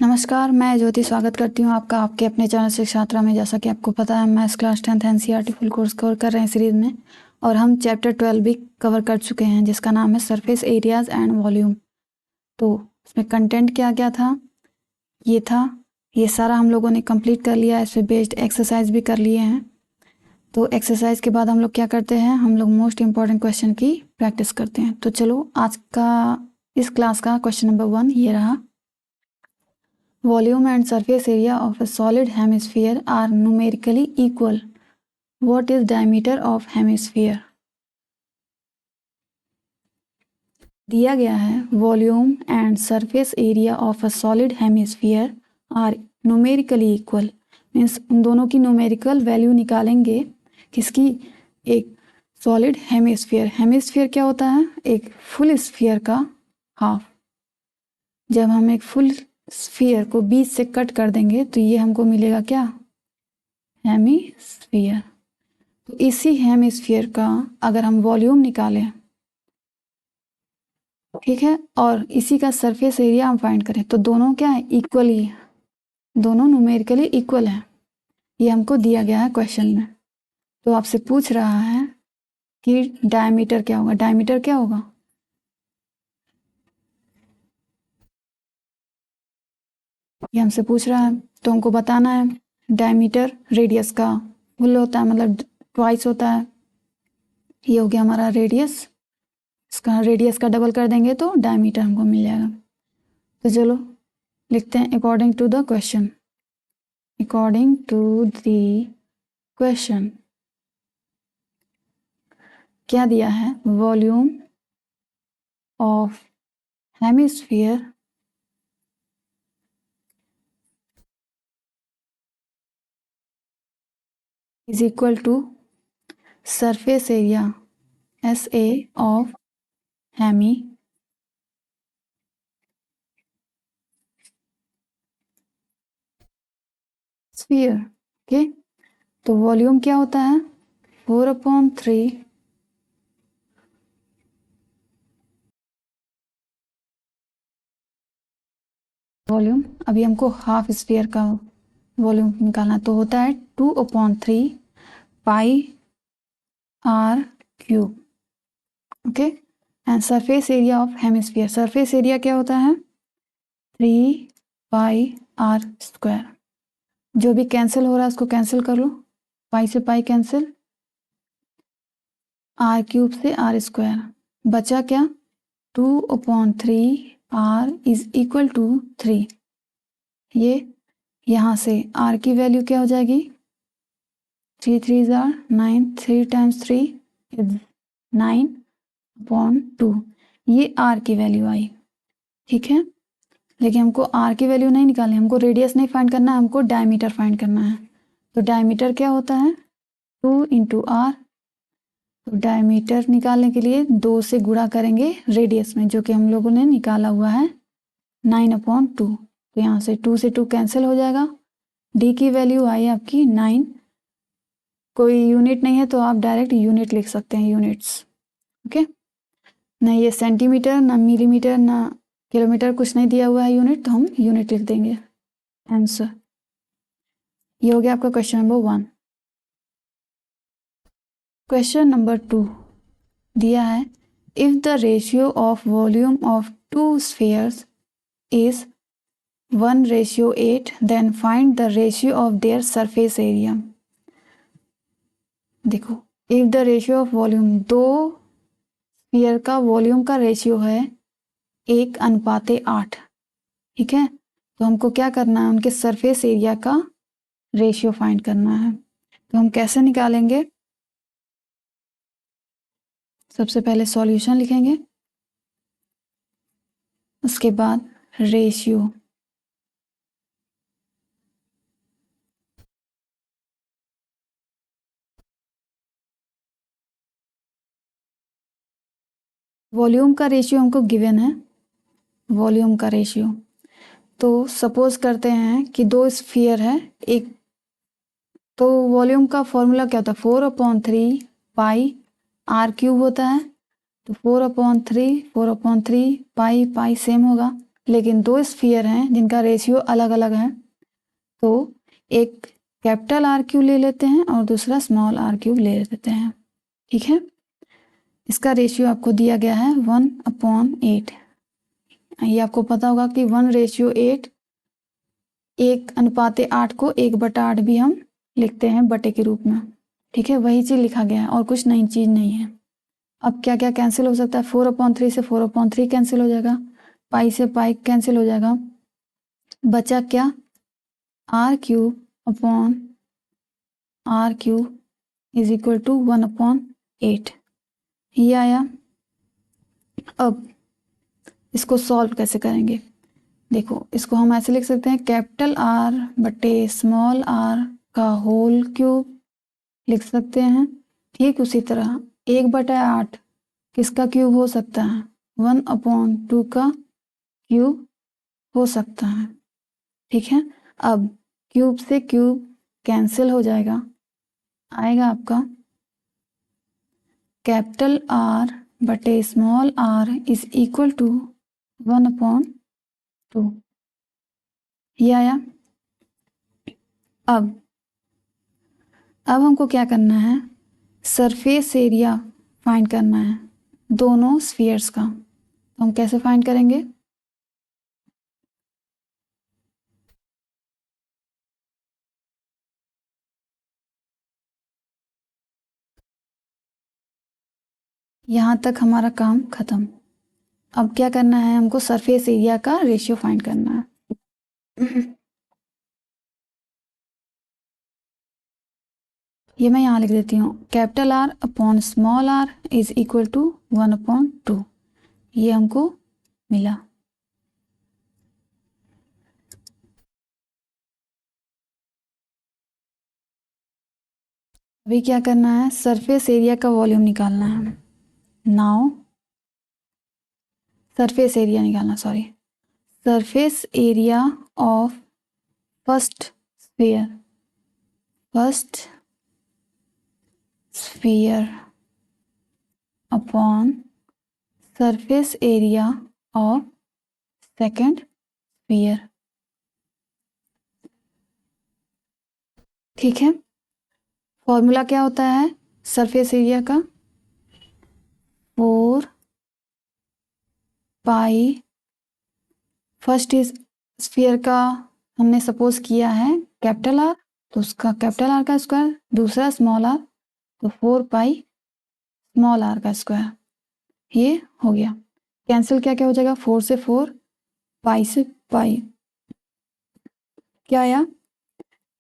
नमस्कार, मैं ज्योति स्वागत करती हूँ आपका आपके अपने चैनल शिक्षा यात्रा में। जैसा कि आपको पता है, maths class 10th NCERT full course cover कर रहे हैं सीरीज़ में, और हम चैप्टर 12 भी कवर कर चुके हैं जिसका नाम है सरफेस एरियाज़ एंड वॉल्यूम। तो उसमें कंटेंट क्या क्या था, ये सारा हम लोगों ने कंप्लीट कर लिया। इस पर बेस्ड एक्सरसाइज भी कर लिए हैं। तो एक्सरसाइज के बाद हम लोग क्या करते हैं, हम लोग मोस्ट इम्पॉर्टेंट क्वेश्चन की प्रैक्टिस करते हैं। तो चलो, आज का इस क्लास का क्वेश्चन नंबर 1 ये रहा। Volume and surface area of a solid hemisphere are numerically equal. What is diameter of hemisphere? दिया गया है volume and surface area of a solid hemisphere are numerically equal. Means उन दोनों की numerical value निकालेंगे। किसकी? एक सॉलिड हेमिस्फीयर। हेमिस्फीयर क्या होता है? एक फुल स्फीयर का हाफ। जब हम एक फुल स्फीयर को बीच से कट कर देंगे तो ये हमको मिलेगा क्या? हेमिस्फीयर। तो इसी हेमिस्फीयर का अगर हम वॉल्यूम निकालें, ठीक है, और इसी का सरफेस एरिया हम फाइंड करें, तो दोनों क्या है? इक्वल ही, दोनों न्यूमेरिकली इक्वल है। ये हमको दिया गया है क्वेश्चन में। तो आपसे पूछ रहा है कि डायमीटर क्या होगा। डायमीटर क्या होगा? ये हमसे पूछ रहा है, तो हमको बताना है डायमीटर रेडियस का फुल होता है, मतलब ट्वाइस होता है। ये हो गया हमारा रेडियस। इसका रेडियस का डबल कर देंगे तो डायमीटर हमको मिल जाएगा। तो चलो लिखते हैं according to the question. According to the question क्या दिया है? Volume of hemisphere is equal to surface area SA of hemisphere. Okay, तो वॉल्यूम क्या होता है? 4/3 वॉल्यूम। अभी हमको हाफ स्फीयर का वॉल्यूम निकालना, तो होता है 2/3 पाई r cube. Okay, and surface area of hemisphere, surface area क्या होता है? 3πr²। जो भी कैंसिल हो रहा है उसको कैंसिल कर लो। पाई से पाई कैंसिल, r³ से r², बचा क्या? 2/3 इज इक्वल टू 3। ये यहाँ से r की वैल्यू क्या हो जाएगी? 3 3 9, 3 टाइम्स 3 इज 9/2। ये r की वैल्यू आई, ठीक है। लेकिन हमको r की वैल्यू नहीं निकालनी, हमको रेडियस नहीं फाइंड करना है, हमको डायमीटर फाइंड करना है। तो डायमीटर क्या होता है? 2 × r। तो डायमीटर निकालने के लिए 2 से गुणा करेंगे रेडियस में, जो कि हम लोगों ने निकाला हुआ है 9/2। तो यहाँ से 2 से 2 कैंसिल हो जाएगा। d की वैल्यू आई आपकी 9। कोई यूनिट नहीं है तो आप डायरेक्ट यूनिट लिख सकते हैं, यूनिट्स। ओके, ना ये सेंटीमीटर, ना मिलीमीटर, ना किलोमीटर, कुछ नहीं दिया हुआ है यूनिट, तो हम यूनिट लिख देंगे। आंसर ये हो गया आपका क्वेश्चन नंबर 1। क्वेश्चन नंबर 2 दिया है, if the ratio of volume of 2 spheres is 1:8, then find the ratio of their surface area. देखो, if the ratio of volume, 2 sphere का वॉल्यूम का रेशियो है 1:8, ठीक है। तो हमको क्या करना है? उनके सरफेस एरिया का रेशियो फाइंड करना है। तो हम कैसे निकालेंगे? सबसे पहले सॉल्यूशन लिखेंगे, उसके बाद रेशियो। वॉल्यूम का रेशियो हमको गिवन है, वॉल्यूम का रेशियो। तो सपोज करते हैं कि 2 स्फीयर है, एक, तो वॉल्यूम का फॉर्मूला क्या होता है? 4/3 पाई r³ होता है। तो 4/3 पाई पाई सेम होगा, लेकिन दो स्फीयर हैं जिनका रेशियो अलग अलग है, तो एक कैपिटल आर क्यूब ले लेते हैं और दूसरा स्मॉल आर क्यूब ले लेते हैं। ठीक है, इसका रेशियो आपको दिया गया है 1/8। ये आपको पता होगा कि 1:8, 1:8 को 1/8 भी हम लिखते हैं बटे के रूप में। ठीक है, वही चीज़ लिखा गया है और कुछ नई चीज़ नहीं है। अब क्या क्या कैंसिल हो सकता है, 4/3 से 4/3 कैंसिल हो जाएगा, पाई से पाई कैंसिल हो जाएगा, बचा क्या, r³ इज इक्वल टू 1/8। ये आया। अब इसको सॉल्व कैसे करेंगे, देखो इसको हम ऐसे लिख सकते हैं, कैपिटल R बटे स्मॉल r का होल क्यूब लिख सकते हैं। ठीक उसी तरह 1/8 किसका क्यूब हो सकता है, 1/2 का क्यूब हो सकता है। ठीक है, अब क्यूब से क्यूब कैंसिल हो जाएगा, आएगा आपका कैपिटल R बटे small r is equal to 1/2। ये आया। अब हमको क्या करना है, सरफेस एरिया फाइंड करना है दोनों स्फीयर्स का। तो हम कैसे फाइंड करेंगे, यहाँ तक हमारा काम खत्म। अब क्या करना है, हमको सरफेस एरिया का रेशियो फाइंड करना है। ये मैं यहाँ लिख देती हूँ, capital R upon small r is equal to 1/2। ये हमको मिला। अभी क्या करना है, सरफेस एरिया का वॉल्यूम निकालना है। नाउ सरफेस एरिया निकालना, sorry, surface area of first sphere upon surface area of second sphere. ठीक है, फॉर्मूला क्या होता है सरफेस एरिया का, 4π फर्स्ट इज स्फीयर का हमने सपोज किया है कैपिटल R, तो उसका कैपिटल R का स्क्वायर, दूसरा स्मॉल r, तो 4π स्मॉल r का स्क्वायर। ये हो गया, कैंसिल क्या क्या हो जाएगा, 4 से 4, पाई से पाई, क्या आया,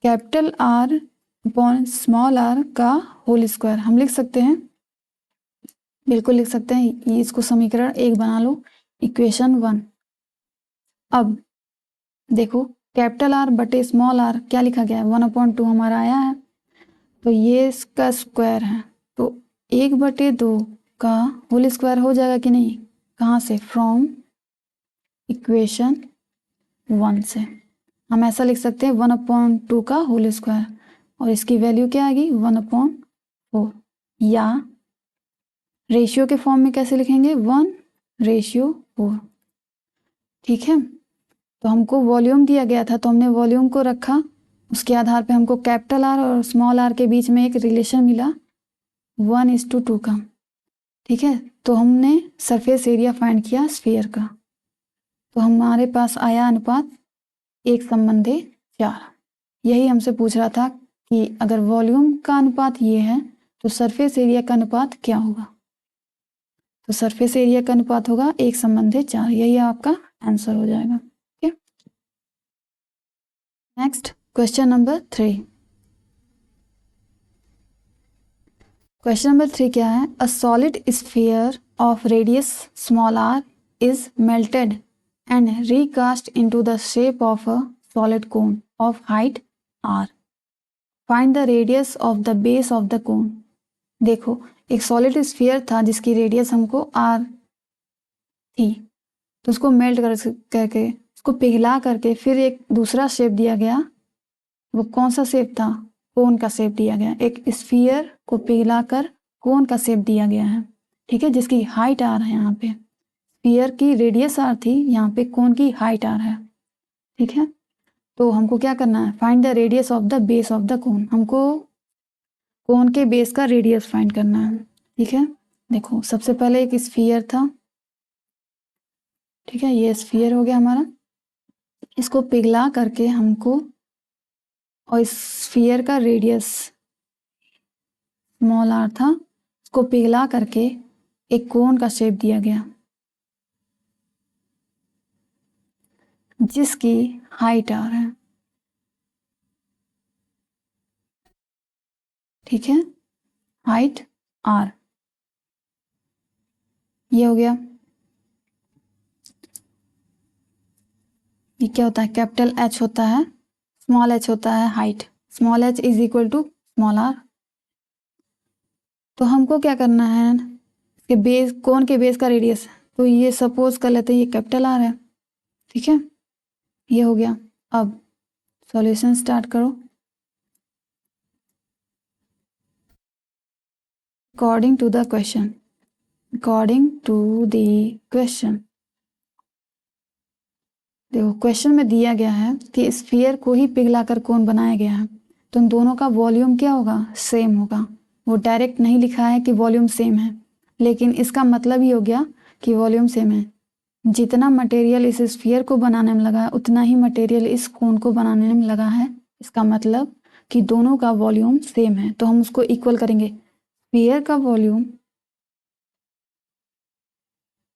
capital R upon small r का होल स्क्वायर। हम लिख सकते हैं, बिल्कुल लिख सकते हैं, ये इसको समीकरण 1 बना लो, इक्वेशन 1। अब देखो कैपिटल R बटे स्मॉल r क्या लिखा गया है, 1/2 हमारा आया है, तो ये इसका स्क्वायर है, तो 1/2 का होल स्क्वायर हो जाएगा कि नहीं, कहाँ से, फ्रॉम इक्वेशन 1 से। हम ऐसा लिख सकते हैं 1/2 का होल स्क्वायर, और इसकी वैल्यू क्या आएगी, 1/4, या रेशियो के फॉर्म में कैसे लिखेंगे, 1:4। ठीक है, तो हमको वॉल्यूम दिया गया था, तो हमने वॉल्यूम को रखा, उसके आधार पे हमको कैपिटल R और स्मॉल r के बीच में एक रिलेशन मिला 1:2 का। ठीक है, तो हमने सरफेस एरिया फाइंड किया स्फीयर का, तो हमारे पास आया अनुपात 1:4। यही हमसे पूछ रहा था कि अगर वॉल्यूम का अनुपात ये है तो सरफेस एरिया का अनुपात क्या होगा, तो सरफेस एरिया का अनुपात होगा 1:4। यही आपका आंसर हो जाएगा। ठीक है, next question number 3। Question number 3 क्या है, a solid sphere of radius small r is melted and recast into the shape of a solid cone of height r. Find the radius of the base of the cone. देखो एक solid sphere था जिसकी radius हमको r थी, तो उसको melt करके उसको पिघला करके फिर एक दूसरा शेप दिया गया। वो कौन सा शेप था, कोन का शेप दिया गया, एक स्फीयर को पिघला कर कोन का शेप दिया गया है। ठीक है, जिसकी हाइट r है यहाँ पे, स्फीयर की रेडियस आर थी, यहाँ पे कोन की हाइट आर है। ठीक है, तो हमको क्या करना है, find the radius of the base of the कोन। हमको कोन के बेस का रेडियस फाइंड करना है। ठीक है, देखो सबसे पहले एक स्फीयर था। ठीक है, ये स्फीयर हो गया हमारा। इसको पिघला करके हमको, और इस स्फीयर का रेडियस स्मॉल आर था, इसको पिघला करके एक कोन का शेप दिया गया जिसकी हाइट आर है। ठीक है, हाइट आर, ये हो गया। ये क्या होता है, कैपिटल एच होता है, स्मॉल एच होता है height, small h is equal to small r. तो हमको क्या करना है, इसके बेस, कोन के बेस का रेडियस, तो ये सपोज कर लेते हैं ये कैपिटल आर है। ठीक है, ये हो गया। अब सॉल्यूशन स्टार्ट करो। According to the question, according to the question, देखो क्वेश्चन में दिया गया है कि स्फीयर को ही पिघलाकर कोन बनाया गया है, तो इन दोनों का वॉल्यूम क्या होगा, सेम होगा। वो डायरेक्ट नहीं लिखा है कि वॉल्यूम सेम है, लेकिन इसका मतलब ही हो गया कि वॉल्यूम सेम है। जितना मटेरियल इस स्फीयर को बनाने में लगा है उतना ही मटेरियल इस कोन को बनाने में लगा है। इसका मतलब कि दोनों का वॉल्यूम सेम है, तो हम उसको इक्वल करेंगे। स्फीयर का volume,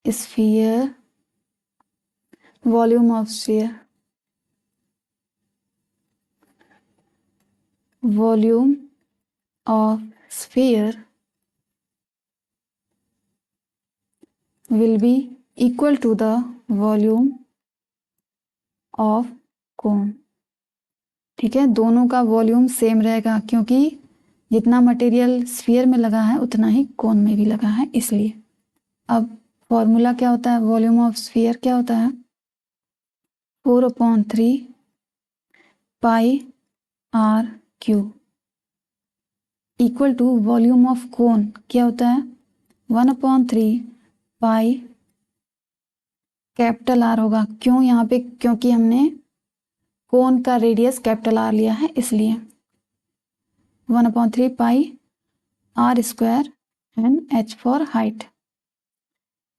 sphere, volume of sphere, volume of sphere will be equal to the volume of cone। ठीक है, दोनों का वॉल्यूम सेम रहेगा क्योंकि जितना मटेरियल स्फीयर में लगा है उतना ही कोन में भी लगा है, इसलिए। अब फॉर्मूला क्या होता है, वॉल्यूम ऑफ स्फीयर क्या होता है, 4/3 pi R cube equal to volume of cone क्या होता है, 1/3 पाई कैपिटल आर होगा। क्यों यहाँ पे, क्योंकि हमने कोन का रेडियस कैपिटल आर लिया है, इसलिए 1/3 pi R square and H for height.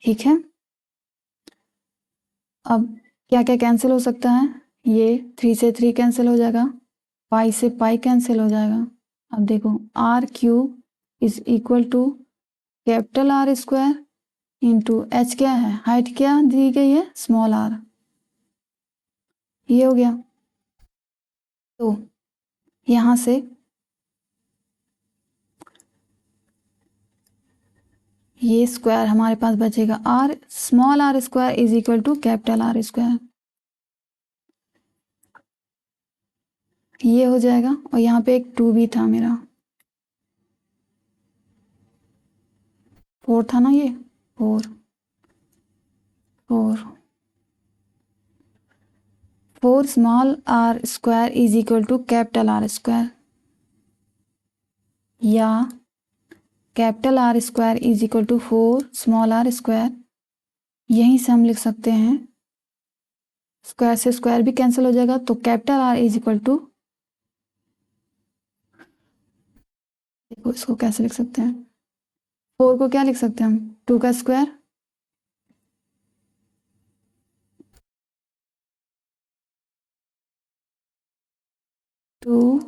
ठीक है, अब क्या क्या कैंसिल हो सकता है, ये 3 से 3 कैंसिल हो जाएगा, पाई से पाई कैंसिल हो जाएगा। अब देखो r cube is equal to capital are square into h क्या है, हाइट क्या दी गई है, स्मॉल आर। ये हो गया। तो यहाँ से ये स्क्वायर हमारे पास बचेगा, r small are square is equal to capital are square, ये हो जाएगा। और यहाँ पे एक 2 भी था मेरा, 4 था ना, ये 4 4 4 small are square is equal to capital are square, या capital are square is equal to 4 small are square. यहीं से हम लिख सकते हैं, स्क्वायर से स्क्वायर भी कैंसिल हो जाएगा, तो capital r is equal to, देखो इसको कैसे लिख सकते हैं, 4 को क्या लिख सकते हैं हम, 2 का स्क्वायर, टू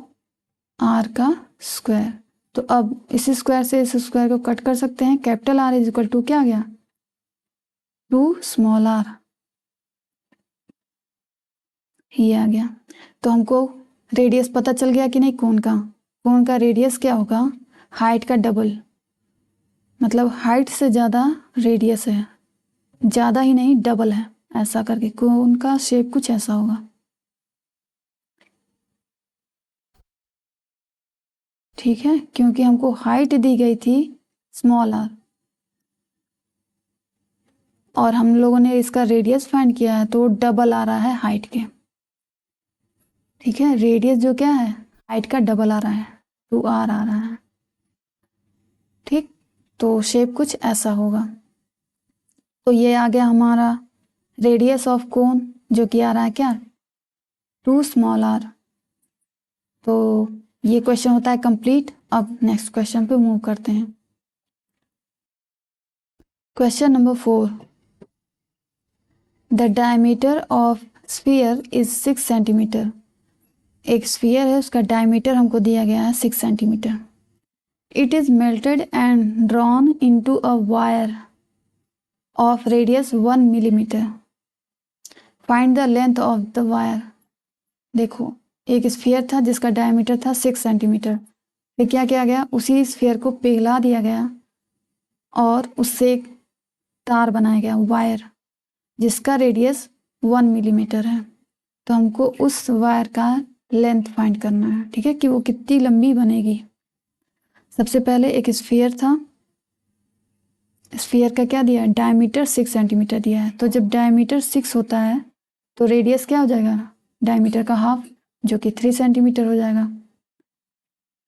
आर का स्क्वायर। तो अब इस स्क्वायर से इस स्क्वायर को कट कर सकते हैं, capital r is equal to क्या आ गया, 2 स्मॉल आर, ये आ गया। तो हमको रेडियस पता चल गया कि नहीं, कोन का रेडियस क्या होगा, हाइट का डबल, मतलब हाइट से ज़्यादा रेडियस है, ज़्यादा ही नहीं डबल है, ऐसा करके कोन का शेप कुछ ऐसा होगा। ठीक है, क्योंकि हमको हाइट दी गई थी स्मॉल आर और हम लोगों ने इसका रेडियस फाइंड किया है, तो डबल आ रहा है हाइट के। ठीक है, रेडियस जो क्या है, हाइट का डबल आ रहा है, 2r आ रहा है। ठीक, तो शेप कुछ ऐसा होगा। तो ये आ गया हमारा रेडियस ऑफ कोन, जो कि आ रहा है क्या, 2 स्मॉल आर। तो ये क्वेश्चन होता है कंप्लीट। अब नेक्स्ट क्वेश्चन पे मूव करते हैं। Question number 4, the diameter of sphere is 6 centimetre. एक स्फीयर है, उसका डायमीटर हमको दिया गया है 6 centimetre. It is melted and drawn into a wire of radius 1 millimetre. Find the length of the wire. देखो, एक स्फीयर था जिसका डायमीटर था 6 सेंटीमीटर। फिर क्या किया गया, उसी स्फीयर को पिघला दिया गया और उससे एक तार बनाया गया, वायर, जिसका रेडियस 1 मिलीमीटर है। तो हमको उस वायर का लेंथ फाइंड करना है, ठीक है, कि वो कितनी लंबी बनेगी। सबसे पहले एक स्फीयर था, स्फीयर का क्या दिया है, डायमीटर 6 सेंटीमीटर दिया है। तो जब डायमीटर 6 होता है तो रेडियस क्या हो जाएगा, डायमीटर का हाफ, जो कि 3 सेंटीमीटर हो जाएगा।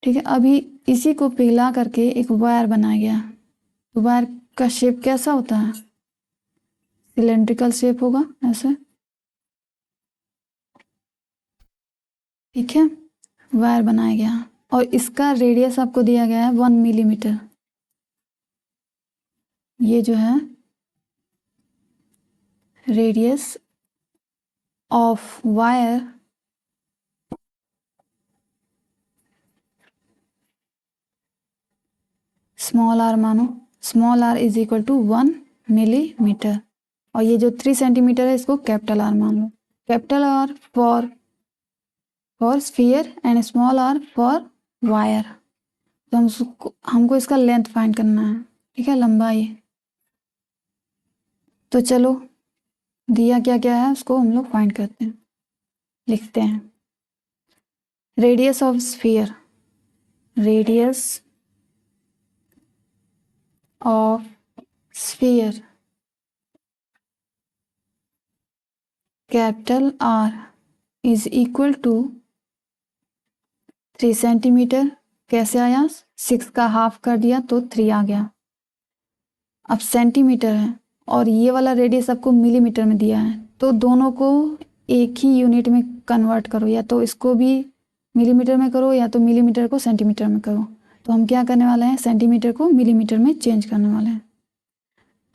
ठीक है, अभी इसी को पिघला करके एक वायर बनाया गया। तो वायर का शेप कैसा होता है, सिलेंड्रिकल शेप होगा ऐसे, ठीक है। वायर बनाया गया और इसका रेडियस आपको दिया गया है 1 मिलीमीटर। ये जो है radius of wire small R मानो, small R is equal to 1 millimetre. और ये जो 3 सेंटीमीटर है इसको कैपिटल आर मान लो। Capital R for sphere and small R for wire. तो हमको इसका लेंथ फाइंड करना है, ठीक है, लंबाई। तो चलो, दिया क्या क्या है उसको हम लोग फाइंड करते हैं, लिखते हैं। Radius of sphere, radius of sphere capital r is equal to 3 centimetre. कैसे आया, 6 का हाफ कर दिया तो 3 आ गया। अब सेंटीमीटर है और ये वाला रेडियस आपको मिलीमीटर में दिया है, तो दोनों को एक ही यूनिट में कन्वर्ट करो, या तो इसको भी मिलीमीटर में करो या तो मिलीमीटर को सेंटीमीटर में करो। तो हम क्या करने वाले हैं, सेंटीमीटर को मिलीमीटर में चेंज करने वाले हैं।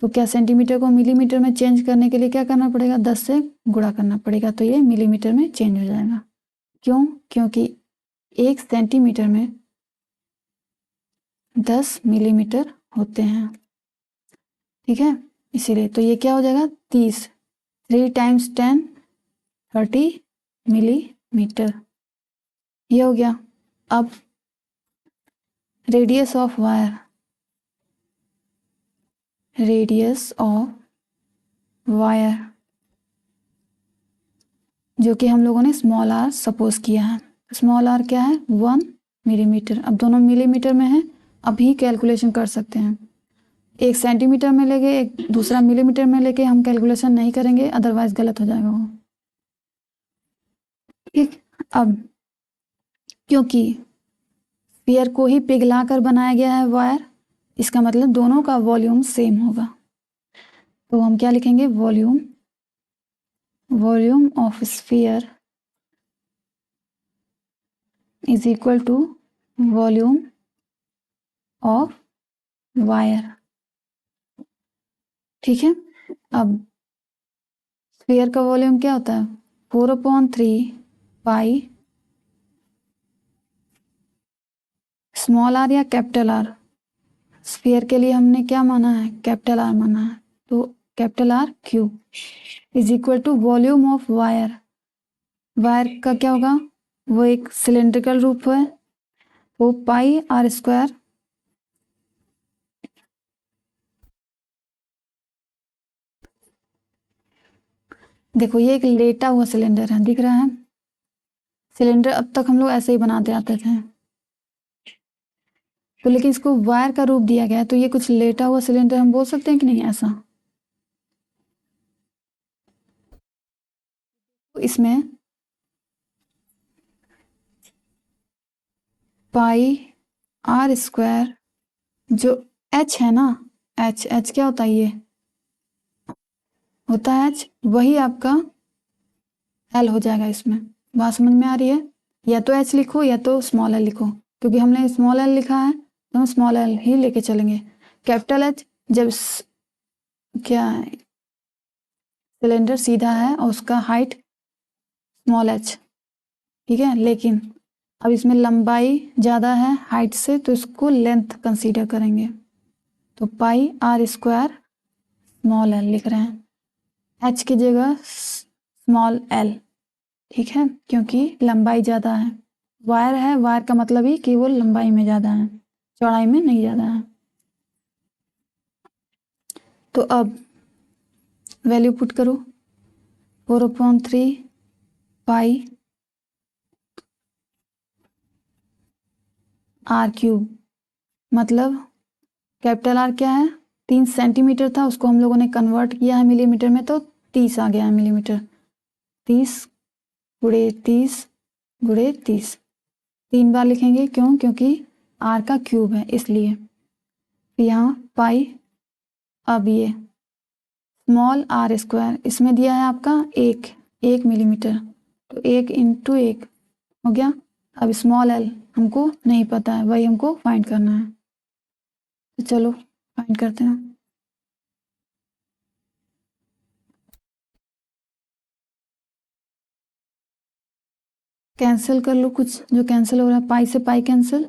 तो क्या, सेंटीमीटर को मिलीमीटर में चेंज करने के लिए क्या करना पड़ेगा, 10 से गुणा करना पड़ेगा, तो ये मिलीमीटर में चेंज हो जाएगा। क्यों, क्योंकि 1 सेंटीमीटर में 10 मिलीमीटर होते हैं, ठीक है, इसीलिए। तो ये क्या हो जाएगा, 30, 3 टाइम्स 10, 30 मिलीमीटर। ये हो गया। अब radius of wire, radius of wire जो कि हम लोगों ने स्मॉल आर सपोज किया है। स्मॉल आर क्या है, 1 मिलीमीटर। अब दोनों मिलीमीटर में है, अभी कैलकुलेशन कर सकते हैं। एक सेंटीमीटर में लेके एक दूसरा मिलीमीटर में लेके हम कैलकुलेशन नहीं करेंगे, अदरवाइज गलत हो जाएगा वो, ठीक। अब क्योंकि स्फीयर को ही पिघला कर बनाया गया है वायर, इसका मतलब दोनों का वॉल्यूम सेम होगा। तो हम क्या लिखेंगे, volume, volume of sphere is equal to volume of wire, ठीक है। अब स्फीयर का वॉल्यूम क्या होता है, 4/3 पाई स्मॉल आर या कैपिटल आर। स्फीयर के लिए हमने क्या माना है, कैपिटल आर माना है, तो capital r cube is equal to volume of wire. Wire का क्या होगा, वो एक सिलेंड्रिकल रूप है, वो पाई आर स्क्वायर देखो ये एक लेटा हुआ सिलेंडर है, दिख रहा है। सिलेंडर अब तक हम लोग ऐसे ही बनाते आते थे, तो लेकिन इसको वायर का रूप दिया गया है, तो ये कुछ लेटा हुआ सिलेंडर हम बोल सकते हैं कि नहीं, ऐसा। तो इसमें पाई आर स्क्वायर जो एच है ना, एच एच क्या होता है, ये होता है h, वही आपका l हो जाएगा। इसमें बात समझ में आ रही है? या तो h लिखो या तो स्मॉल l लिखो, क्योंकि हमने स्मॉल l लिखा है तो हम स्मॉल l ही लेके चलेंगे। कैपिटल H जब क्या सिलेंडर सीधा है और उसका हाइट स्मॉल h, ठीक है। लेकिन अब इसमें लंबाई ज़्यादा है हाइट से, तो इसको लेंथ कंसीडर करेंगे। तो पाई r स्क्वायर स्मॉल l लिख रहे हैं, h की जगह स्मॉल l, ठीक है, क्योंकि लंबाई ज़्यादा है। वायर है, वायर का मतलब ही कि वो लंबाई में ज़्यादा है, चौड़ाई में नहीं ज़्यादा है। तो अब वैल्यू पुट करो, 4/3 पाई r³, मतलब कैपिटल R क्या है, 3 सेंटीमीटर था, उसको हम लोगों ने कन्वर्ट किया है मिलीमीटर में, तो 30 आ गया है मिलीमीटर। 30 गुणे 30 गुणे 30, 3 बार लिखेंगे, क्यों? क्योंकि R का क्यूब है इसलिए। यहाँ पाई, अब ये स्मॉल r स्क्वायर, इसमें दिया है आपका 1 मिलीमीटर, तो 1 × 1 हो गया। अब स्मॉल l हमको नहीं पता है, वही हमको फाइंड करना है, तो चलो फाइंड करते हैं। कैंसिल कर लो कुछ जो कैंसिल हो रहा है, पाई से पाई कैंसिल,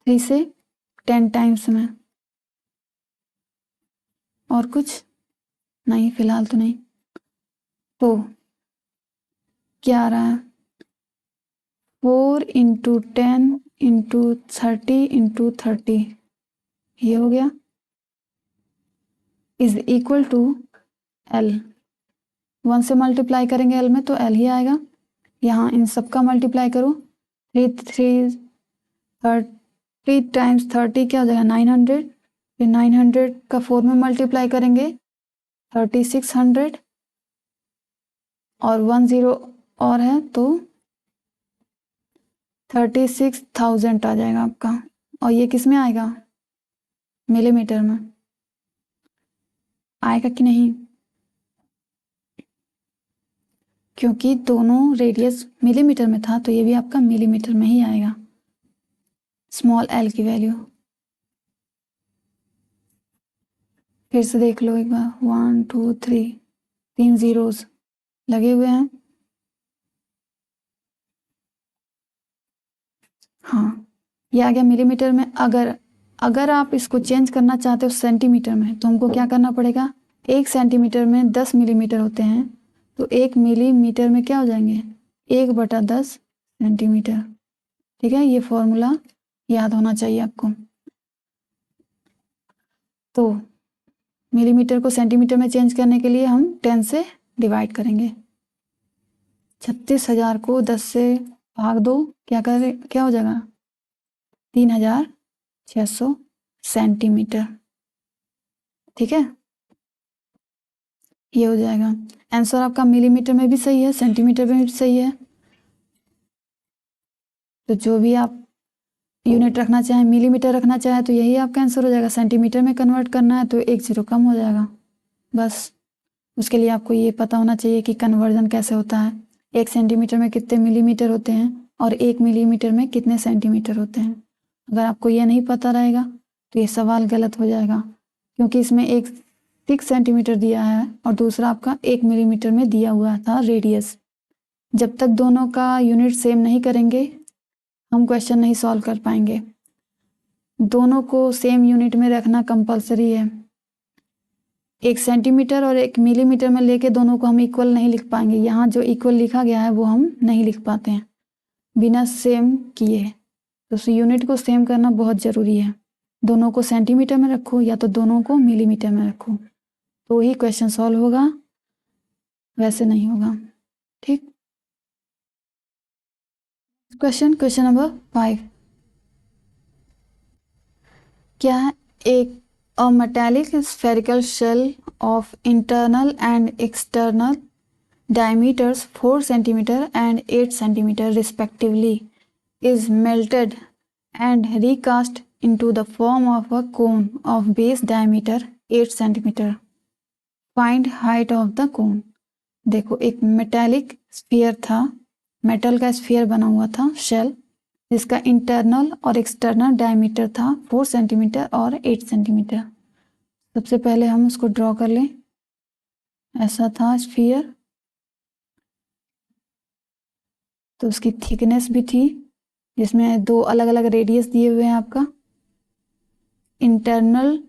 3 से 10 टाइम्स में, और कुछ नहीं, फिलहाल तो नहीं। तो क्या आ रहा है, 4 × 10 × 30 × 30, ये हो गया, इज इक्वल टू l। 1 से मल्टीप्लाई करेंगे l में तो l ही आएगा। यहाँ इन सबका मल्टीप्लाई करो, 30 टाइम्स 30 क्या हो जाएगा, 900, फिर 900 का 4 में मल्टीप्लाई करेंगे 3600, और 1 0 और है तो 36,000 आ जाएगा आपका। और ये किस में आएगा, मिलीमीटर में आएगा कि नहीं, क्योंकि दोनों रेडियस मिलीमीटर में था, तो ये भी आपका मिलीमीटर में ही आएगा, स्मॉल l की वैल्यू। फिर से देख लो एक बार, 1 2 3, 3 जीरोस लगे हुए हैं। हाँ, ये आ गया मिलीमीटर में। अगर आप इसको चेंज करना चाहते हो सेंटीमीटर में, तो हमको क्या करना पड़ेगा, 1 सेंटीमीटर में 10 मिलीमीटर होते हैं, तो 1 मिलीमीटर में क्या हो जाएंगे, 1/10 सेंटीमीटर, ठीक है। ये फॉर्मूला याद होना चाहिए आपको। तो मिलीमीटर को सेंटीमीटर में चेंज करने के लिए हम 10 से डिवाइड करेंगे। 36,000 को 10 से भाग दो, क्या हो जाएगा, 3600 सेंटीमीटर, ठीक है। ये हो जाएगा आंसर आपका, मिलीमीटर में भी सही है, सेंटीमीटर में भी सही है। तो जो भी आप यूनिट रखना चाहें, मिलीमीटर रखना चाहें तो यही आपका आंसर हो जाएगा। सेंटीमीटर में कन्वर्ट करना है तो 1 0 कम हो जाएगा, बस। उसके लिए आपको ये पता होना चाहिए कि कन्वर्जन कैसे होता है, 1 सेंटीमीटर में कितने मिलीमीटर होते हैं और 1 मिलीमीटर में कितने सेंटीमीटर होते हैं। अगर आपको ये नहीं पता रहेगा तो ये सवाल गलत हो जाएगा, क्योंकि इसमें एक 6 सेंटीमीटर दिया है और दूसरा आपका 1 मिलीमीटर में दिया हुआ था रेडियस। जब तक दोनों का यूनिट सेम नहीं करेंगे हम क्वेश्चन नहीं सॉल्व कर पाएंगे। दोनों को सेम यूनिट में रखना कंपलसरी है। 1 सेंटीमीटर और 1 मिलीमीटर में लेके दोनों को हम इक्वल नहीं लिख पाएंगे। यहाँ जो इक्वल लिखा गया है वो हम नहीं लिख पाते हैं बिना सेम किए। तो यूनिट को सेम करना बहुत ज़रूरी है। दोनों को सेंटीमीटर में रखो या तो दोनों को मिलीमीटर में रखो, तो ही क्वेश्चन सॉल्व होगा, वैसे नहीं होगा, ठीक। क्वेश्चन नंबर 5 क्या है, एक a metallic spherical shell of internal and external diameters 4 cm and 8 cm respectively is melted and recast into the form of a cone of base diameter 8 cm find height of the कोन। देखो एक metallic sphere था, metal का sphere बना हुआ था shell, जिसका internal और external diameter था 4 सेंटीमीटर और 8 सेंटीमीटर। सबसे पहले हम उसको ड्रॉ कर लें। ऐसा था स्फीयर, तो उसकी थिकनेस भी थी, जिसमें 2 अलग अलग रेडियस दिए हुए हैं आपका। इंटरनल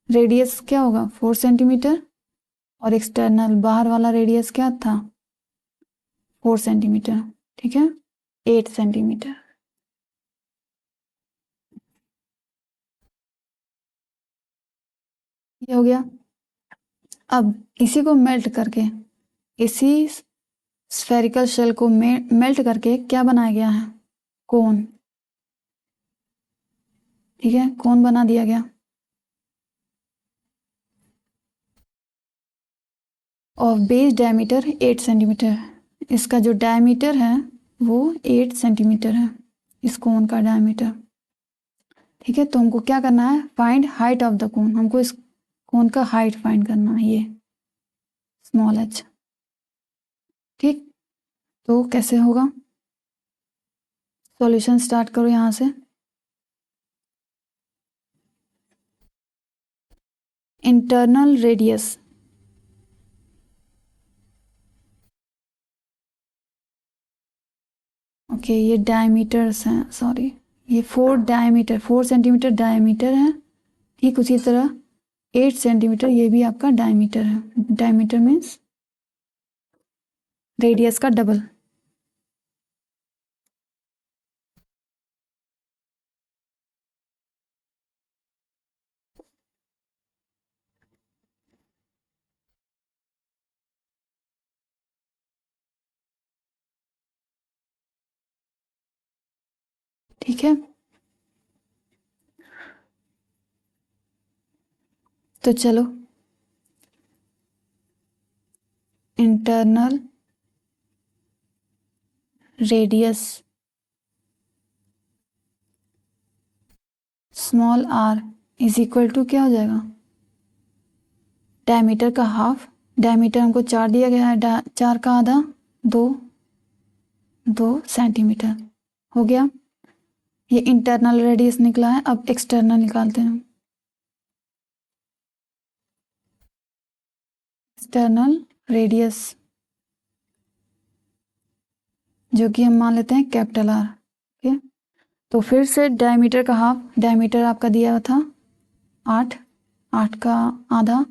रेडियस क्या होगा 4 सेंटीमीटर, और एक्सटर्नल बाहर वाला रेडियस क्या था 4 सेंटीमीटर, ठीक है, 8 सेंटीमीटर। ये हो गया। अब इसी को मेल्ट करके, इसी स्फेरिकल शेल को मेल्ट करके क्या बनाया गया है, कोन, ठीक है, कोन बना दिया गया। और बेस डायमीटर 8 सेंटीमीटर, इसका जो डायमीटर है वो 8 सेंटीमीटर है, इस कोन का डायमीटर, ठीक है। तो हमको क्या करना है, फाइंड हाइट ऑफ द कोन, हमको इस कोन का हाइट फाइंड करना है, ये स्मॉल h, ठीक। तो कैसे होगा, सॉल्यूशन स्टार्ट करो यहाँ से। इंटरनल रेडियस, ओके ये डायमीटर्स हैं, सॉरी, ये 4 सेंटीमीटर डायमीटर है, ठीक उसी तरह 8 सेंटीमीटर ये भी आपका डायमीटर है। डायमीटर मीन्स रेडियस का डबल, ठीक है। तो चलो, internal radius small r is equal to क्या हो जाएगा, डायमीटर का हाफ, डायमीटर हमको 4 दिया गया है, 4 का आधा 2 सेंटीमीटर हो गया। ये इंटरनल रेडियस निकला है, अब एक्सटर्नल निकालते हैं। एक्सटर्नल रेडियस जो कि हम मान लेते हैं कैपिटल R, ओके। तो फिर से डायमीटर का हाफ, डायमीटर आपका दिया हुआ था 8, 8 का आधा